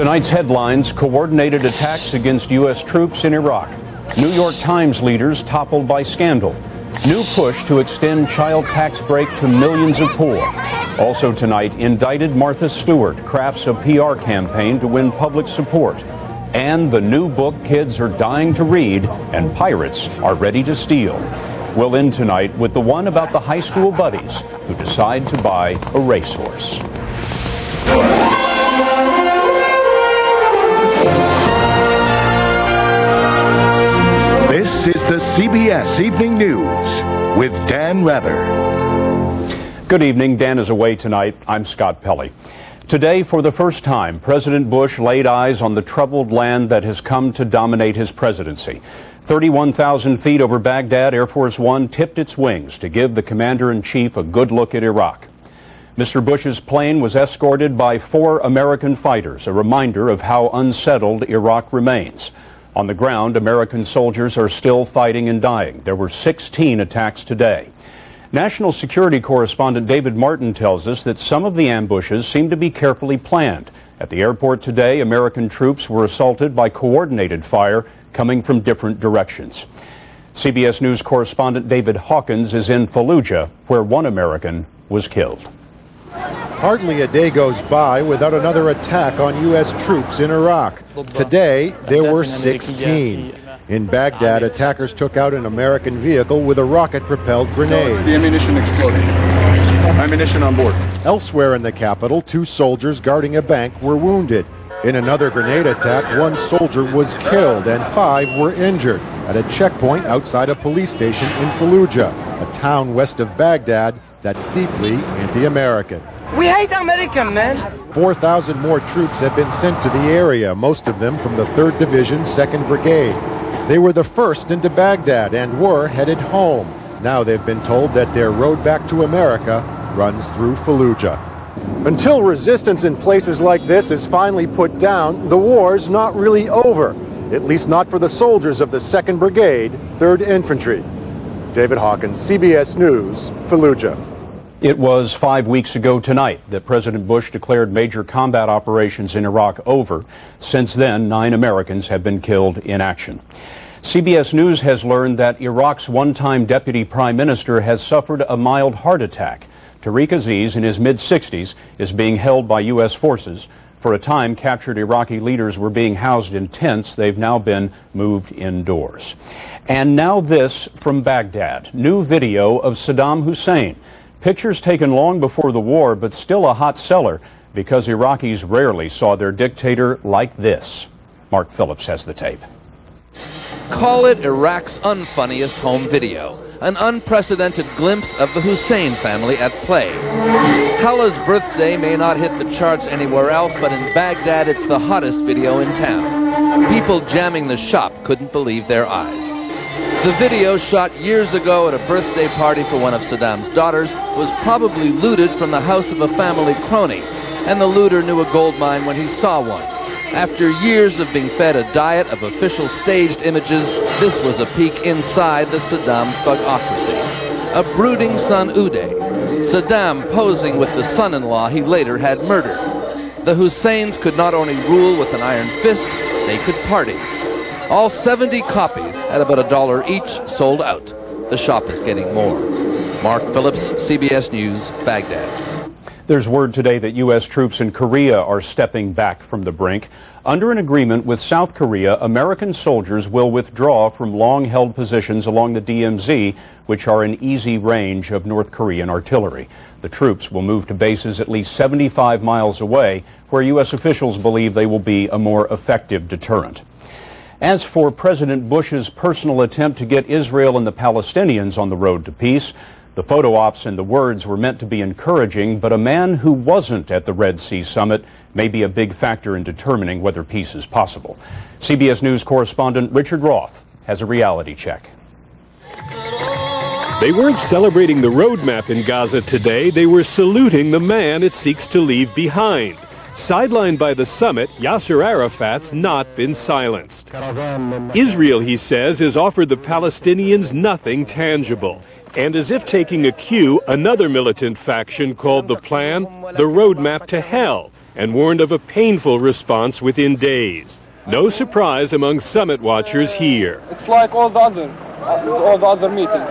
Tonight's headlines: coordinated attacks against U.S. troops in Iraq. New York Times leaders toppled by scandal. New push to extend child tax break to millions of poor. Also tonight, indicted Martha Stewart crafts a PR campaign to win public support. And the new book kids are dying to read and pirates are ready to steal. We'll end tonight with the one about the high school buddies who decide to buy a racehorse. This is the CBS Evening News with Dan Rather. Good evening. Dan is away tonight. I'm Scott Pelley. Today, for the first time, President Bush laid eyes on the troubled land that has come to dominate his presidency. 31,000 feet over Baghdad, Air Force One tipped its wings to give the commander-in-chief a good look at Iraq. Mr. Bush's plane was escorted by 4 American fighters, a reminder of how unsettled Iraq remains. On the ground, American soldiers are still fighting and dying. There were 16 attacks today. National security correspondent David Martin tells us that some of the ambushes seem to be carefully planned. At the airport today, American troops were assaulted by coordinated fire coming from different directions. CBS News correspondent David Hawkins is in Fallujah, where 1 American was killed. Hardly a day goes by without another attack on U.S. troops in Iraq. Today, there were 16. In Baghdad, attackers took out an American vehicle with a rocket-propelled grenade. The ammunition exploded. Ammunition on board. Elsewhere in the capital, 2 soldiers guarding a bank were wounded. In another grenade attack, 1 soldier was killed and 5 were injured at a checkpoint outside a police station in Fallujah, a town west of Baghdad that's deeply anti-American. We hate American, man. 4,000 more troops have been sent to the area, most of them from the 3rd Division, 2nd Brigade. They were the first into Baghdad and were headed home. Now they've been told that their road back to America runs through Fallujah. Until resistance in places like this is finally put down, the war's not really over, at least not for the soldiers of the 2nd Brigade, 3rd Infantry. David Hawkins, CBS News, Fallujah. It was 5 weeks ago tonight that President Bush declared major combat operations in Iraq over. Since then, 9 Americans have been killed in action. CBS News has learned that Iraq's one-time deputy prime minister has suffered a mild heart attack. Tariq Aziz, in his mid-60s, is being held by U.S. forces. For a time, captured Iraqi leaders were being housed in tents. They've now been moved indoors. And now this from Baghdad. New video of Saddam Hussein. Pictures taken long before the war, but still a hot seller because Iraqis rarely saw their dictator like this. Mark Phillips has the tape. Call it Iraq's unfunniest home video. An unprecedented glimpse of the Hussein family at play. Hala's birthday may not hit the charts anywhere else, but in Baghdad it's the hottest video in town. People jamming the shop couldn't believe their eyes. The video, shot years ago at a birthday party for one of Saddam's daughters, was probably looted from the house of a family crony, and the looter knew a gold mine when he saw one. After years of being fed a diet of official staged images, this was a peek inside the Saddam thugocracy. A brooding son Uday, Saddam posing with the son-in-law he later had murdered. The Husseins could not only rule with an iron fist, they could party. All 70 copies at about $1 each sold out. The shop is getting more. Mark Phillips, CBS News, Baghdad. There's word today that U.S. troops in Korea are stepping back from the brink. Under an agreement with South Korea, American soldiers will withdraw from long-held positions along the DMZ, which are in easy range of North Korean artillery. The troops will move to bases at least 75 miles away, where U.S. officials believe they will be a more effective deterrent. As for President Bush's personal attempt to get Israel and the Palestinians on the road to peace, the photo ops and the words were meant to be encouraging, but a man who wasn't at the Red Sea summit may be a big factor in determining whether peace is possible. CBS News correspondent Richard Roth has a reality check. They weren't celebrating the roadmap in Gaza today. They were saluting the man it seeks to leave behind. Sidelined by the summit, Yasser Arafat's not been silenced. Israel, he says, has offered the Palestinians nothing tangible. And as if taking a cue, another militant faction called the plan the roadmap to hell. and warned of a painful response within days. No surprise among summit watchers here. It's like all the other meetings,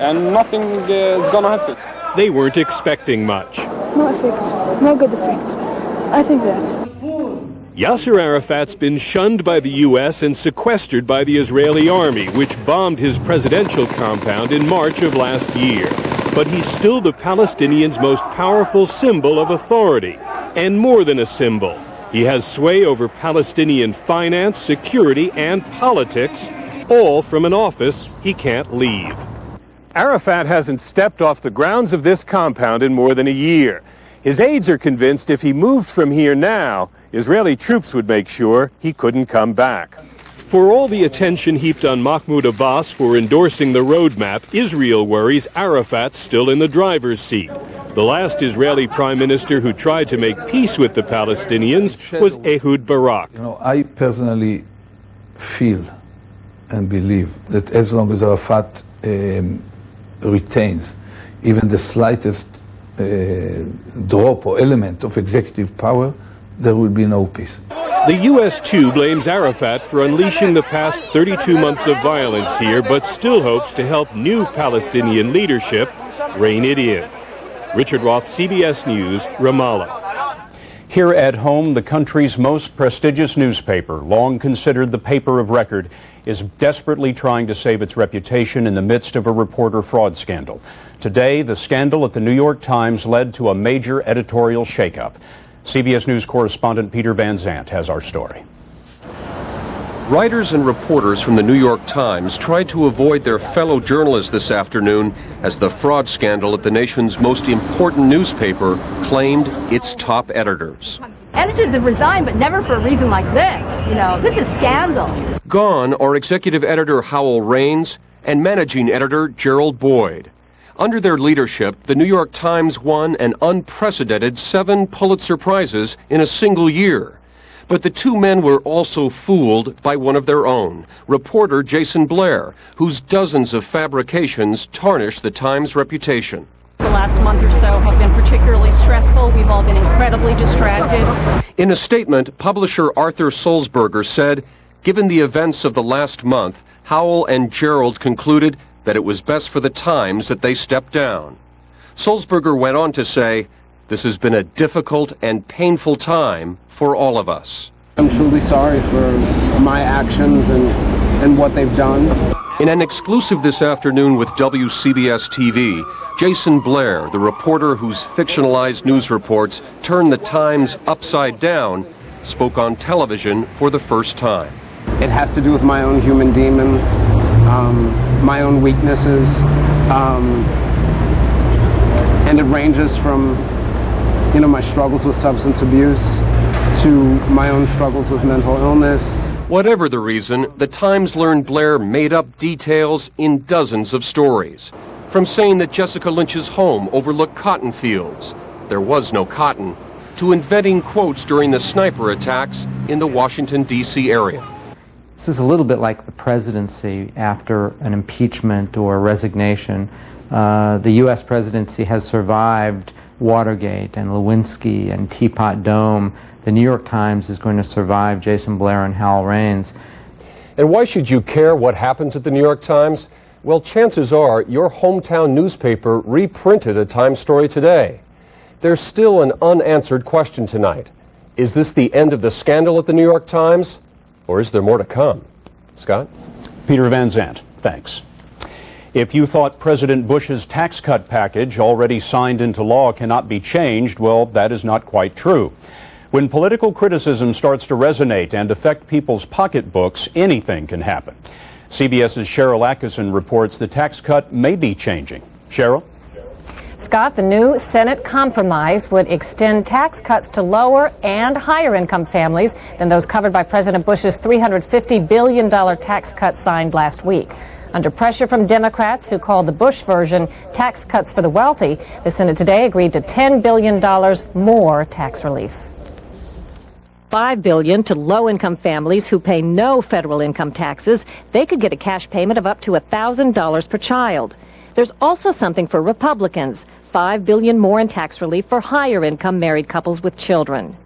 and nothing is gonna happen. They weren't expecting much. No effect, no good effect. I think that. Yasser Arafat's been shunned by the U.S. and sequestered by the Israeli army, which bombed his presidential compound in March of last year. But he's still the Palestinians' most powerful symbol of authority, and more than a symbol. He has sway over Palestinian finance, security, and politics, all from an office he can't leave. Arafat hasn't stepped off the grounds of this compound in more than a year. His aides are convinced if he moved from here now, Israeli troops would make sure he couldn't come back. For all the attention heaped on Mahmoud Abbas for endorsing the roadmap, Israel worries Arafat's still in the driver's seat. The last Israeli prime minister who tried to make peace with the Palestinians was Ehud Barak. You know, I personally feel and believe that as long as Arafat retains even the slightest drop or element of executive power, there will be no peace. The U.S. too blames Arafat for unleashing the past 32 months of violence here, but still hopes to help new Palestinian leadership rein it in. Richard Roth, CBS News, Ramallah. Here at home, the country's most prestigious newspaper, long considered the paper of record, is desperately trying to save its reputation in the midst of a reporter fraud scandal. Today, the scandal at the New York Times led to a major editorial shakeup. CBS News correspondent Peter Van Zandt has our story. Writers and reporters from the New York Times tried to avoid their fellow journalists this afternoon as the fraud scandal at the nation's most important newspaper claimed its top editors. Editors have resigned, but never for a reason like this. You know, this is scandal. Gone are executive editor Howell Raines and managing editor Gerald Boyd. Under their leadership, the New York Times won an unprecedented 7 Pulitzer Prizes in a single year. But the two men were also fooled by one of their own, reporter Jason Blair, whose dozens of fabrications tarnished the Times' reputation. The last month or so have been particularly stressful. We've all been incredibly distracted. In a statement, publisher Arthur Sulzberger said, given the events of the last month, Howell and Gerald concluded that it was best for the Times that they step down. Sulzberger went on to say, this has been a difficult and painful time for all of us. I'm truly sorry for my actions and what they've done. In an exclusive this afternoon with WCBS TV, Jason Blair, the reporter whose fictionalized news reports turned the Times upside down, spoke on television for the first time. It has to do with my own human demons, my own weaknesses, and it ranges from, you know, my struggles with substance abuse to my own struggles with mental illness. Whatever the reason, the Times learned Blair made up details in dozens of stories. From saying that Jessica Lynch's home overlooked cotton fields, there was no cotton, to inventing quotes during the sniper attacks in the Washington, D.C. area. This is a little bit like the presidency after an impeachment or a resignation. The U.S. presidency has survived Watergate and Lewinsky and Teapot Dome. The New York Times is going to survive Jason Blair and Howell Raines. And why should you care what happens at the New York Times? Well, chances are your hometown newspaper reprinted a Times story today. There's still an unanswered question tonight. Is this the end of the scandal at the New York Times? Or is there more to come? Scott? Peter Van Zandt, thanks. If you thought President Bush's tax cut package, already signed into law, cannot be changed, well, that is not quite true. When political criticism starts to resonate and affect people's pocketbooks, anything can happen. CBS's Cheryl Atkinson reports the tax cut may be changing. Cheryl? Scott, the new Senate compromise would extend tax cuts to lower and higher income families than those covered by President Bush's $350 billion tax cut signed last week. Under pressure from Democrats who called the Bush version tax cuts for the wealthy, the Senate today agreed to $10 billion more tax relief. $5 billion to low-income families who pay no federal income taxes. They could get a cash payment of up to $1,000 per child. There's also something for Republicans, $5 billion more in tax relief for higher-income married couples with children.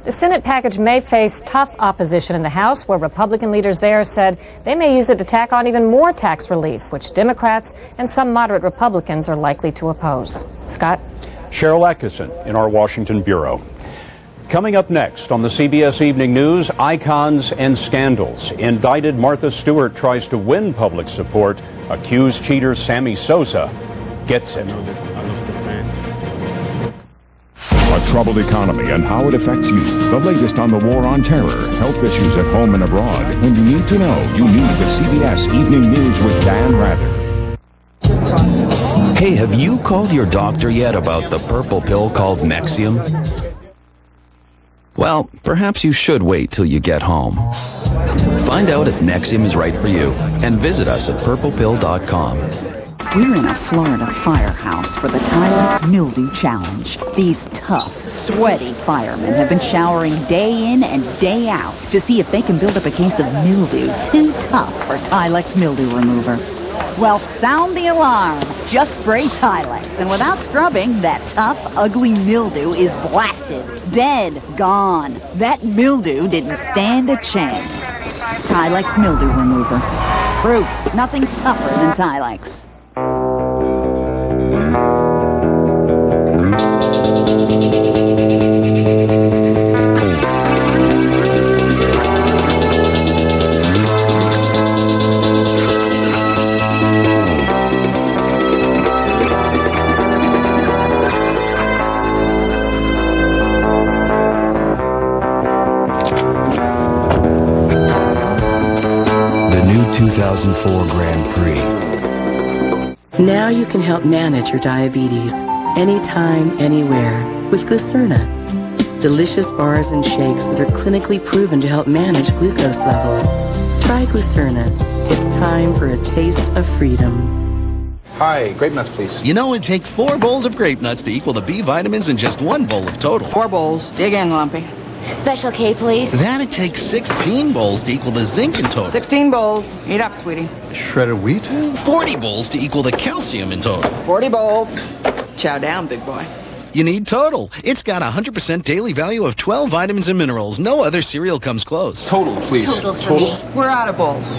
The Senate package may face tough opposition in the House, where Republican leaders there said they may use it to tack on even more tax relief, which Democrats and some moderate Republicans are likely to oppose. Scott? Cheryl Atkinson in our Washington bureau. Coming up next on the CBS Evening News, icons and scandals. Indicted Martha Stewart tries to win public support. Accused cheater Sammy Sosa gets it. A troubled economy and how it affects you. The latest on the war on terror, health issues at home and abroad. When you need to know, you need the CBS Evening News with Dan Rather. Hey, have you called your doctor yet about the purple pill called Nexium? Well, perhaps you should wait till you get home. Find out if Nexium is right for you and visit us at purplepill.com. We're in a Florida firehouse for the Tilex Mildew Challenge. These tough, sweaty firemen have been showering day in and day out to see if they can build up a case of mildew too tough for Tilex Mildew Remover. Well, sound the alarm. Just spray Tilex, and without scrubbing, that tough, ugly mildew is blasted, dead, gone. That mildew didn't stand a chance. Tilex Mildew Remover. Proof nothing's tougher than Tilex. The new 2004 Grand Prix. Now you can help manage your diabetes anytime, anywhere with Glucerna. Delicious bars and shakes that are clinically proven to help manage glucose levels. Try Glucerna. It's time for a taste of freedom. Hi, grape nuts, please. You know, it'd take 4 bowls of grape nuts to equal the B vitamins in just 1 bowl of total. 4 bowls. Dig in, Lumpy. Special K, please. That'd take 16 bowls to equal the zinc in total. 16 bowls. Eat up, sweetie. Shredded wheat? 40 bowls to equal the calcium in total. 40 bowls. Chow down, big boy. You need Total. It's got 100% daily value of 12 vitamins and minerals. No other cereal comes close. Total, please. Total for me. We're out of bowls.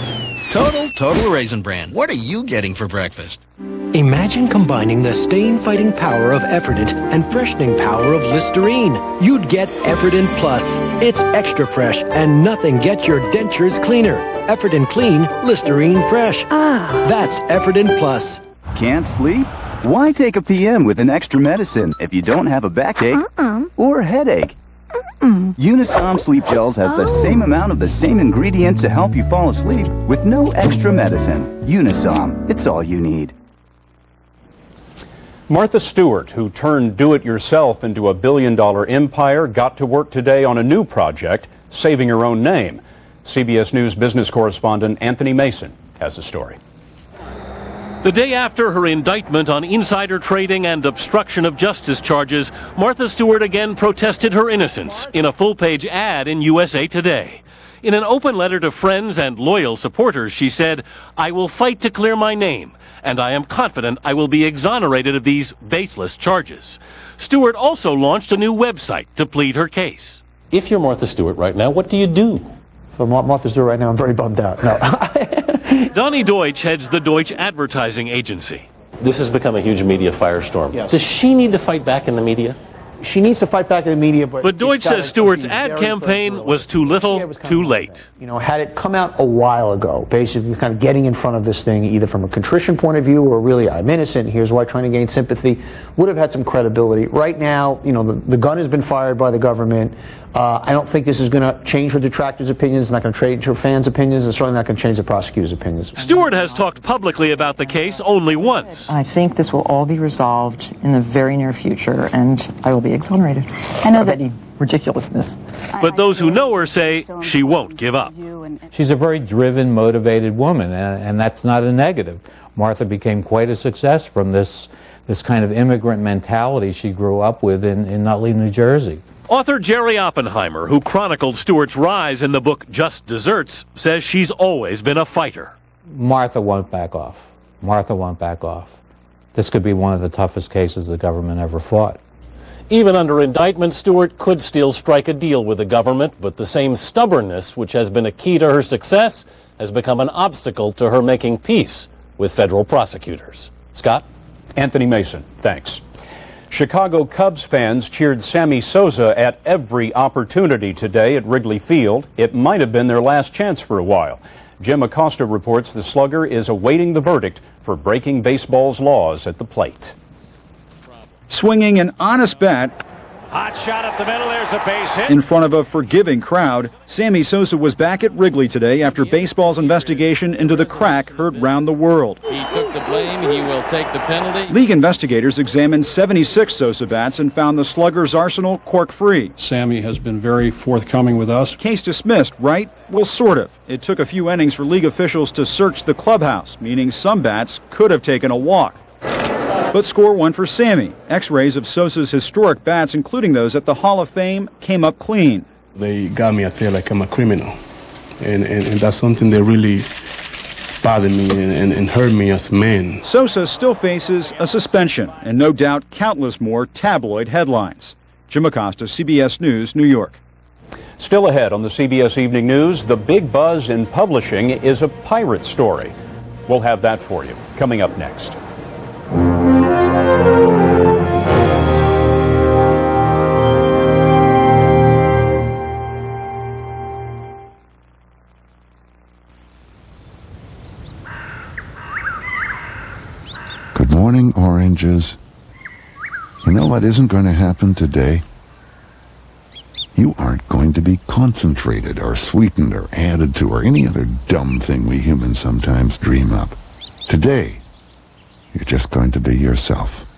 Total Raisin Bran. What are you getting for breakfast? Imagine combining the stain-fighting power of Efferdent and freshening power of Listerine. You'd get Efferdent Plus. It's extra fresh, and nothing gets your dentures cleaner. Efferdent Clean, Listerine Fresh. That's Efferdent Plus. Can't sleep? Why take a PM with an extra medicine if you don't have a backache or headache? Unisom Sleep Gels has the same amount of the same ingredient to help you fall asleep with no extra medicine. Unisom, it's all you need. Martha Stewart, who turned do-it-yourself into a billion-dollar empire, got to work today on a new project, saving her own name. CBS News business correspondent Anthony Mason has the story. The day after her indictment on insider trading and obstruction of justice charges, Martha Stewart again protested her innocence in a full-page ad in USA Today. In an open letter to friends and loyal supporters, she said, "I will fight to clear my name, and I am confident I will be exonerated of these baseless charges." Stewart also launched a new website to plead her case. If you're Martha Stewart right now, what do you do? So Martha Stewart right now, I'm very bummed out. No. Donnie Deutsch heads the Deutsch Advertising Agency. This has become a huge media firestorm. Yes. Does she need to fight back in the media? She needs to fight back in the media, but Deutsch says Stewart's ad campaign was too little, too late. You know, had it come out a while ago, basically kind of getting in front of this thing, either from a contrition point of view or really, I'm innocent, here's why, trying to gain sympathy, would have had some credibility. Right now, you know, the gun has been fired by the government. I don't think this is going to change her detractors' opinions. It's not going to change her fans' opinions. It's certainly not going to change the prosecutor's opinions. Stewart has talked publicly about the case only once. I think this will all be resolved in the very near future, and I will be exonerated. I know that ridiculousness. But those who know her say she won't give up. She's a very driven, motivated woman, and that's not a negative. Martha became quite a success from this kind of immigrant mentality she grew up with in Nutley, New Jersey. Author Jerry Oppenheimer, who chronicled Stewart's rise in the book Just Desserts, says she's always been a fighter. Martha won't back off. Martha won't back off. this could be one of the toughest cases the government ever fought. Even under indictment, Stewart could still strike a deal with the government, but the same stubbornness which has been a key to her success has become an obstacle to her making peace with federal prosecutors. Scott? Anthony Mason, thanks. Chicago Cubs fans cheered Sammy Sosa at every opportunity today at Wrigley Field. It might have been their last chance for a while. Jim Acosta reports the slugger is awaiting the verdict for breaking baseball's laws at the plate. Swinging an honest bat hot shot up the middle, there's a base hit. in front of a forgiving crowd, Sammy Sosa was back at Wrigley today after baseball's investigation into the crack heard round the world. He took the blame, he will take the penalty. League investigators examined 76 Sosa bats and found the slugger's arsenal cork-free. Sammy has been very forthcoming with us. Case dismissed, right? Well, sort of. It took a few innings for league officials to search the clubhouse, meaning some bats could have taken a walk. But score one for Sammy. X-rays of Sosa's historic bats, including those at the Hall of Fame, came up clean. They got me, I feel like I'm a criminal. And that's something that really bothered me and hurt me as a man. Sosa still faces a suspension and no doubt countless more tabloid headlines. Jim Acosta, CBS News, New York. Still ahead on the CBS Evening News, the big buzz in publishing is a pirate story. We'll have that for you coming up next. Good morning, oranges. You know what isn't going to happen today? You aren't going to be concentrated or sweetened or added to or any other dumb thing we humans sometimes dream up. Today, you're just going to be yourself.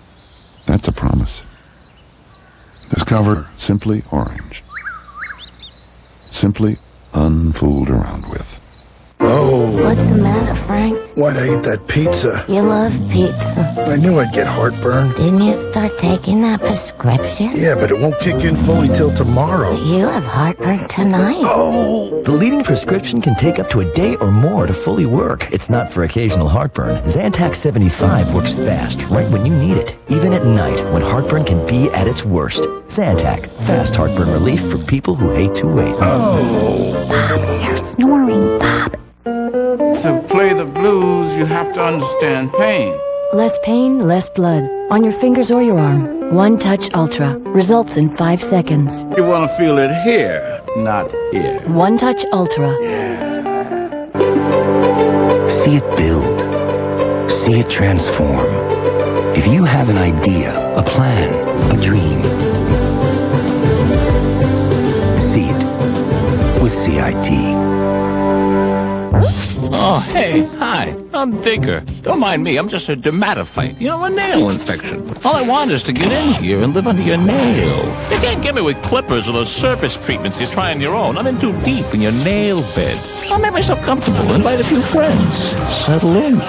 That's a promise. Discover Simply Orange. Simply unfooled around with. Oh. What's the matter, Frank? Why'd I eat that pizza? You love pizza. I knew I'd get heartburn. Didn't you start taking that prescription? Yeah, but it won't kick in fully till tomorrow. You have heartburn tonight. Oh! The leading prescription can take up to a day or more to fully work. It's not for occasional heartburn. Zantac 75 works fast, right when you need it. Even at night, when heartburn can be at its worst. Zantac, fast heartburn relief for people who hate to wait. Oh! Bob, you're snoring, Bob. To play the blues, you have to understand pain. Less pain, less blood. On your fingers or your arm. One Touch Ultra. Results in 5 seconds. You want to feel it here, not here. One Touch Ultra. See it build. See it transform. If you have an idea, a plan, a dream, see it with CIT. Oh, hey, hi, I'm Digger. Don't mind me, I'm just a dermatophyte. You know, a nail infection. All I want is to get in here and live under your nail. You can't get me with clippers or those surface treatments you try on your own. I'm in too deep in your nail bed. I'll make myself comfortable, invite a few friends. Settle in.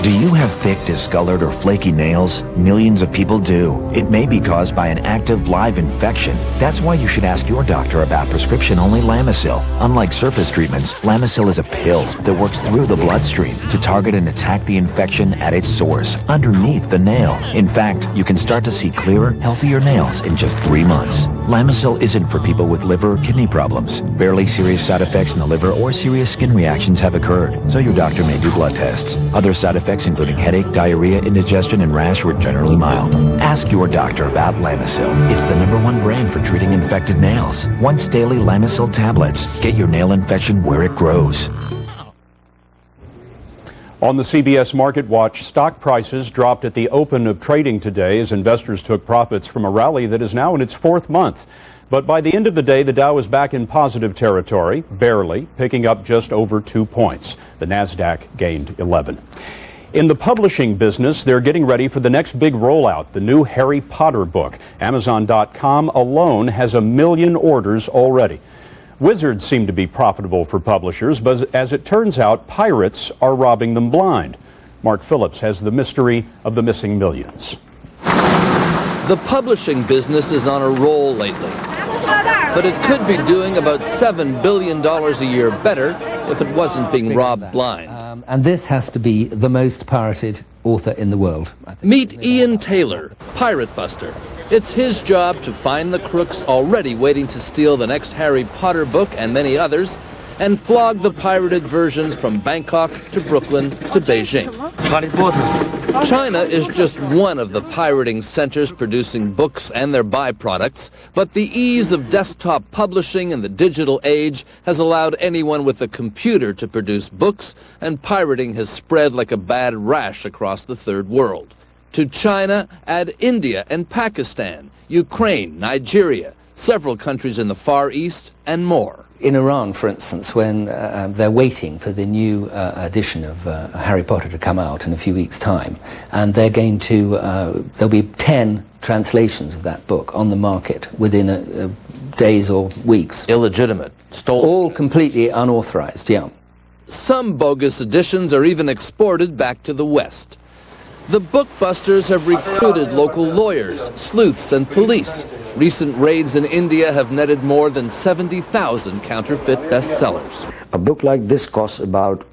Do you have thick, discolored, or flaky nails? Millions of people do. It may be caused by an active live infection. That's why you should ask your doctor about prescription-only Lamisil. Unlike surface treatments, Lamisil is a pill that works through the bloodstream to target and attack the infection at its source, underneath the nail. In fact, you can start to see clearer, healthier nails in just 3 months. Lamisil isn't for people with liver or kidney problems. Barely serious side effects in the liver or serious skin reactions have occurred, so your doctor may do blood tests. Other side effects including headache, diarrhea, indigestion, and rash were generally mild. Ask your doctor about Lamisil. It's the #1 brand for treating infected nails. Once daily Lamisil tablets. Get your nail infection where it grows. On the CBS Market Watch, stock prices dropped at the open of trading today as investors took profits from a rally that is now in its 4th month. But by the end of the day, the Dow is back in positive territory, barely, picking up just over 2 points. The Nasdaq gained 11. In the publishing business, they're getting ready for the next big rollout, the new Harry Potter book. Amazon.com alone has 1 million orders already. Wizards seem to be profitable for publishers, but as it turns out, pirates are robbing them blind. Mark Phillips has the mystery of the missing millions. The publishing business is on a roll lately, but it could be doing about $7 billion a year better if it wasn't being robbed blind. And this has to be the most pirated author in the world. Meet Ian Taylor, pirate buster. It's his job to find the crooks already waiting to steal the next Harry Potter book and many others, and flog the pirated versions from Bangkok to Brooklyn to Beijing. China is just one of the pirating centers producing books and their byproducts, but the ease of desktop publishing in the digital age has allowed anyone with a computer to produce books, and pirating has spread like a bad rash across the third world. To China, add India and Pakistan, Ukraine, Nigeria, several countries in the Far East, and more. In Iran, for instance, when they're waiting for the new edition of Harry Potter to come out in a few weeks' time, and they're going to, there'll be 10 translations of that book on the market within days or weeks. Illegitimate, stolen. All completely unauthorized, yeah. Some bogus editions are even exported back to the West. The bookbusters have recruited local lawyers, sleuths, and police. Recent raids in India have netted more than 70,000 counterfeit bestsellers. A book like this costs about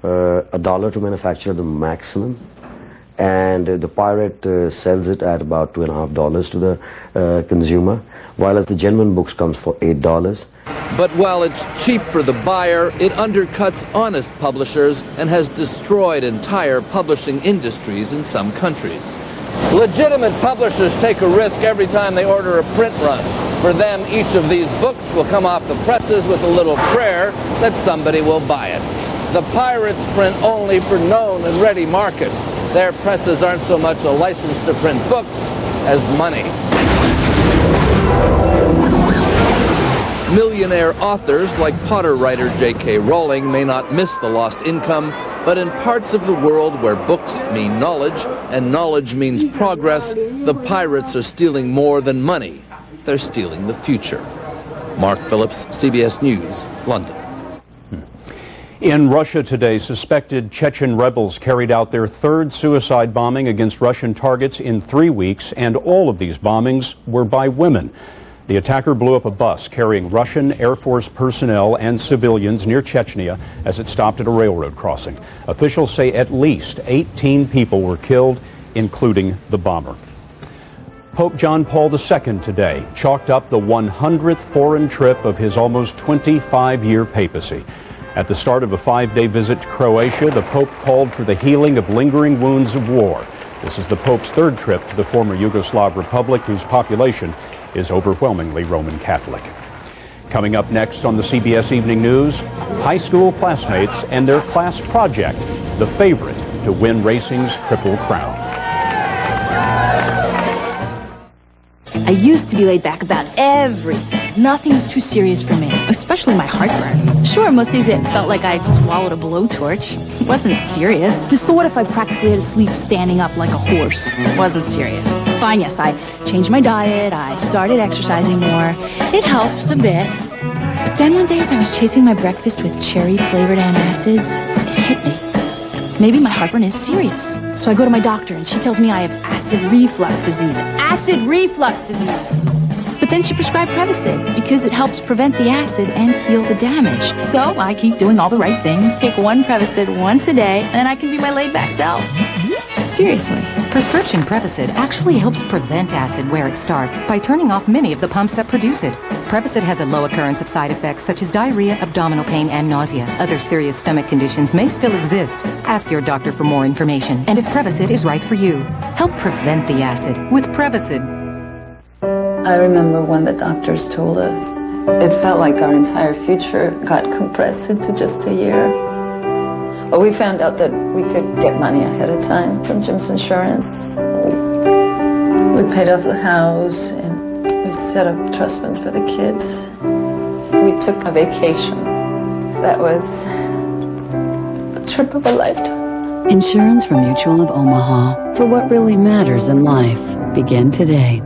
$1 to manufacture, the maximum, and the pirate sells it at about $2.50 to the consumer, while the genuine books comes for $8. But while it's cheap for the buyer, it undercuts honest publishers and has destroyed entire publishing industries in some countries. Legitimate publishers take a risk every time they order a print run. For them, each of these books will come off the presses with a little prayer that somebody will buy it. The pirates print only for known and ready markets. Their presses aren't so much a license to print books as money. Millionaire authors like Potter writer J.K. Rowling may not miss the lost income, but in parts of the world where books mean knowledge and knowledge means progress, the pirates are stealing more than money. They're stealing the future. Mark Phillips, CBS News, London. In Russia today, suspected Chechen rebels carried out their third suicide bombing against Russian targets in 3 weeks, and all of these bombings were by women. The attacker blew up a bus carrying Russian Air Force personnel and civilians near Chechnya as it stopped at a railroad crossing. Officials say at least 18 people were killed, including the bomber. Pope John Paul II today chalked up the 100th foreign trip of his almost 25-year papacy. At the start of a 5-day visit to Croatia, the Pope called for the healing of lingering wounds of war. This is the Pope's third trip to the former Yugoslav Republic, whose population is overwhelmingly Roman Catholic. Coming up next on the CBS Evening News, high school classmates and their class project, the favorite to win racing's Triple Crown. I used to be laid back about everything. Nothing's too serious for me, especially my heartburn. Sure, most days it felt like I'd swallowed a blowtorch. It wasn't serious. So what if I practically had to sleep standing up like a horse? It wasn't serious. Fine, yes, I changed my diet, I started exercising more. It helped a bit. But then one day as I was chasing my breakfast with cherry-flavored antacids, it hit me. Maybe my heartburn is serious. So I go to my doctor and she tells me I have acid reflux disease. Acid reflux disease! But then she prescribed Prevacid because it helps prevent the acid and heal the damage. So I keep doing all the right things, take one Prevacid once a day, and then I can be my laid-back self. Seriously. Prescription Prevacid actually helps prevent acid where it starts by turning off many of the pumps that produce it. Prevacid has a low occurrence of side effects such as diarrhea, abdominal pain, and nausea. Other serious stomach conditions may still exist. Ask your doctor for more information and if Prevacid is right for you. Help prevent the acid with Prevacid. I remember when the doctors told us, it felt like our entire future got compressed into just a year. But we found out that we could get money ahead of time from Jim's insurance. We paid off the house and we set up trust funds for the kids. We took a vacation. That was a trip of a lifetime. Insurance from Mutual of Omaha. For what really matters in life. Begin today.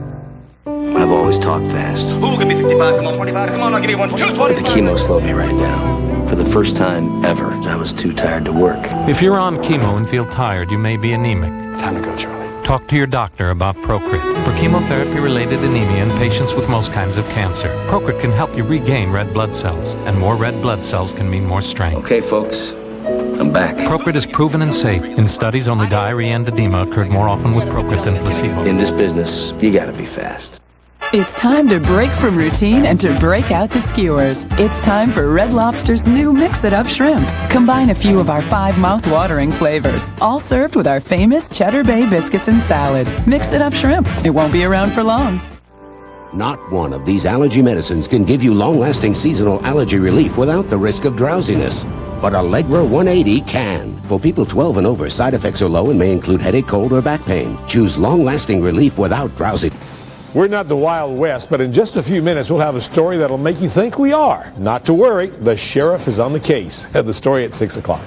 I've always talked fast. Ooh, give me 55, come on, 25, come on, I'll give you 1, 2, 20. But the chemo slowed me right down. For the first time ever, I was too tired to work. If you're on chemo and feel tired, you may be anemic. Time to go, Charlie. Talk to your doctor about Procrit. For chemotherapy-related anemia in patients with most kinds of cancer, Procrit can help you regain red blood cells, and more red blood cells can mean more strength. Okay, folks, I'm come back. Procrit is proven and safe. In studies, only diarrhea and edema occurred more often with Procrit than placebo. In this business, you gotta be fast. It's time to break from routine and to break out the skewers. It's time for Red Lobster's new Mix It Up Shrimp. Combine a few of our 5 mouth-watering flavors, all served with our famous Cheddar Bay biscuits and salad. Mix It Up Shrimp. It won't be around for long. Not one of these allergy medicines can give you long-lasting seasonal allergy relief without the risk of drowsiness. But Allegra 180 can. For people 12 and over, side effects are low and may include headache, cold, or back pain. Choose long-lasting relief without drowsiness. We're not the Wild West, but in just a few minutes we'll have a story that'll make you think we are. Not to worry, the sheriff is on the case. The story at 6 o'clock.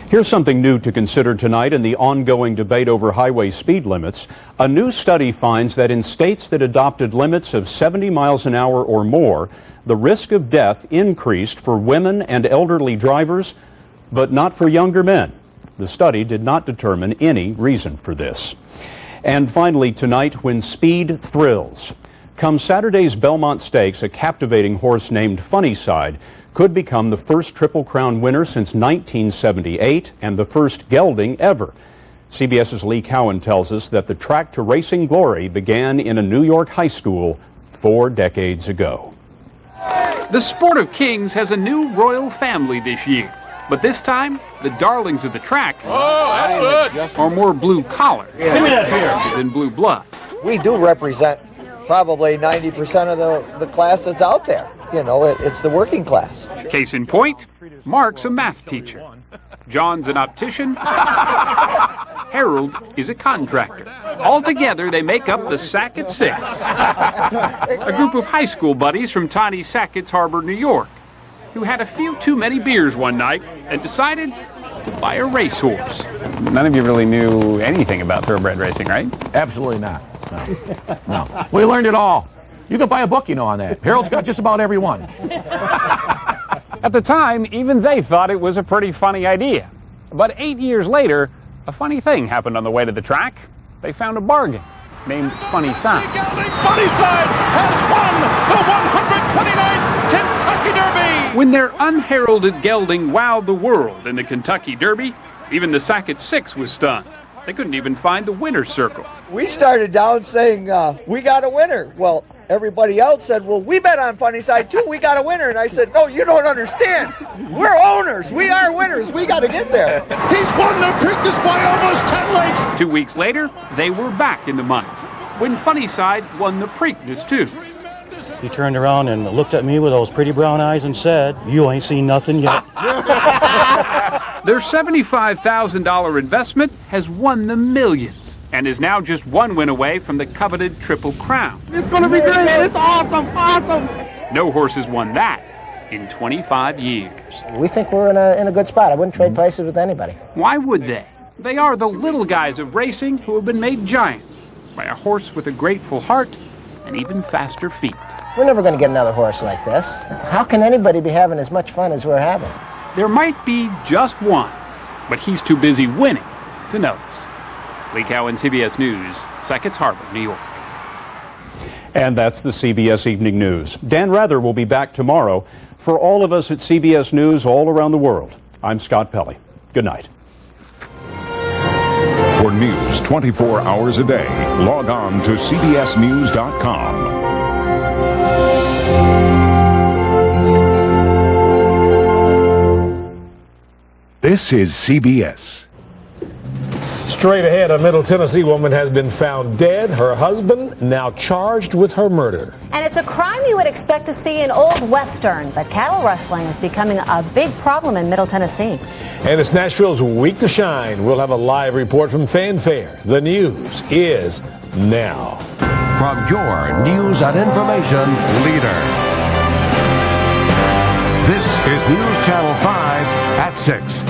Here's something new to consider tonight in the ongoing debate over highway speed limits. A new study finds that in states that adopted limits of 70 miles an hour or more, the risk of death increased for women and elderly drivers, but not for younger men. The study did not determine any reason for this. And finally tonight, when speed thrills. Come Saturday's Belmont Stakes, a captivating horse named Funnyside could become the first Triple Crown winner since 1978 and the first gelding ever. CBS's Lee Cowan tells us that the track to racing glory began in a New York high school 4 decades ago. The Sport of Kings has a new royal family this year. But this time, the darlings of the track are more blue-collar than blue blood. We do represent probably 90% of the class that's out there. You know, it's the working class. Case in point, Mark's a math teacher. John's an optician. Harold is a contractor. Altogether, they make up the Sackett Six, a group of high school buddies from tiny Sackett's Harbor, New York, who had a few too many beers one night and decided to buy a racehorse. None of you really knew anything about thoroughbred racing, right? Absolutely not. No. We learned it all. You can buy a book, you know, on that. Harold's got just about every one. At the time, even they thought it was a pretty funny idea. But 8 years later, a funny thing happened on the way to the track. They found a bargain named Funnyside. Funnyside has won the 129th Kentucky Derby! When their unheralded gelding wowed the world in the Kentucky Derby, even the Sackett Six was stunned. They couldn't even find the winner's circle. We started down saying, we got a winner. Well, everybody else said, well, we bet on Funnyside too, we got a winner. And I said, no, you don't understand. We're owners, we are winners, we got to get there. He's won the Preakness by almost 10 lengths. 2 weeks later, they were back in the money, when Funnyside won the Preakness too. He turned around and looked at me with those pretty brown eyes and said, you ain't seen nothing yet. Their $75,000 investment has won them millions and is now just one win away from the coveted Triple Crown. It's going to be great. It's awesome. No horse has won that in 25 years. We think we're in a good spot. I wouldn't trade places with anybody. Why would they? They are the little guys of racing who have been made giants by a horse with a grateful heart and even faster feet. We're never going to get another horse like this. How can anybody be having as much fun as we're having? There might be just one, but he's too busy winning to notice. Lee Cowan, CBS News, Sackett's Harbor, New York. And that's the CBS Evening News. Dan Rather will be back tomorrow. For all of us at CBS News all around the world, I'm Scott Pelley. Good night. For news 24 hours a day, log on to cbsnews.com. This is CBS. Straight ahead, a Middle Tennessee woman has been found dead. Her husband now charged with her murder. And it's a crime you would expect to see in Old Western, but cattle rustling is becoming a big problem in Middle Tennessee. And it's Nashville's week to shine. We'll have a live report from Fanfare. The news is now. From your news and information leader. This is News Channel 5 at 6.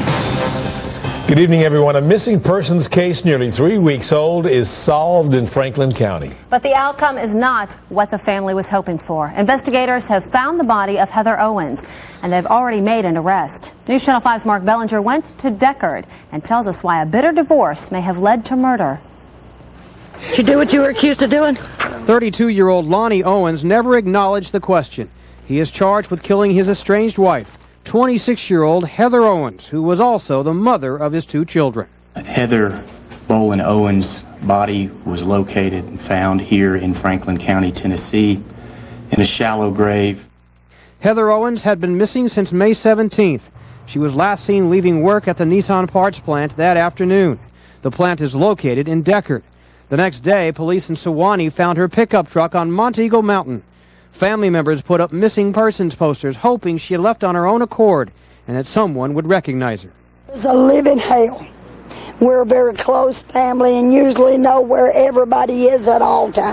Good evening, everyone. A missing persons case nearly 3 weeks old is solved in Franklin County. But the outcome is not what the family was hoping for. Investigators have found the body of Heather Owens, and they've already made an arrest. News Channel 5's Mark Bellinger went to Deckard and tells us why a bitter divorce may have led to murder. Did you do what you were accused of doing? 32-year-old Lonnie Owens never acknowledged the question. He is charged with killing his estranged wife, 26-year-old Heather Owens, who was also the mother of his 2 children. Heather Bolin Owens' body was located and found here in Franklin County, Tennessee, in a shallow grave. Heather Owens had been missing since May 17th. She was last seen leaving work at the Nissan parts plant that afternoon. The plant is located in Deckard. The next day, police in Sewanee found her pickup truck on Montego Mountain. Family members put up missing persons posters, hoping she had left on her own accord and that someone would recognize her. It's a living hell. We're a very close family and usually know where everybody is at all times.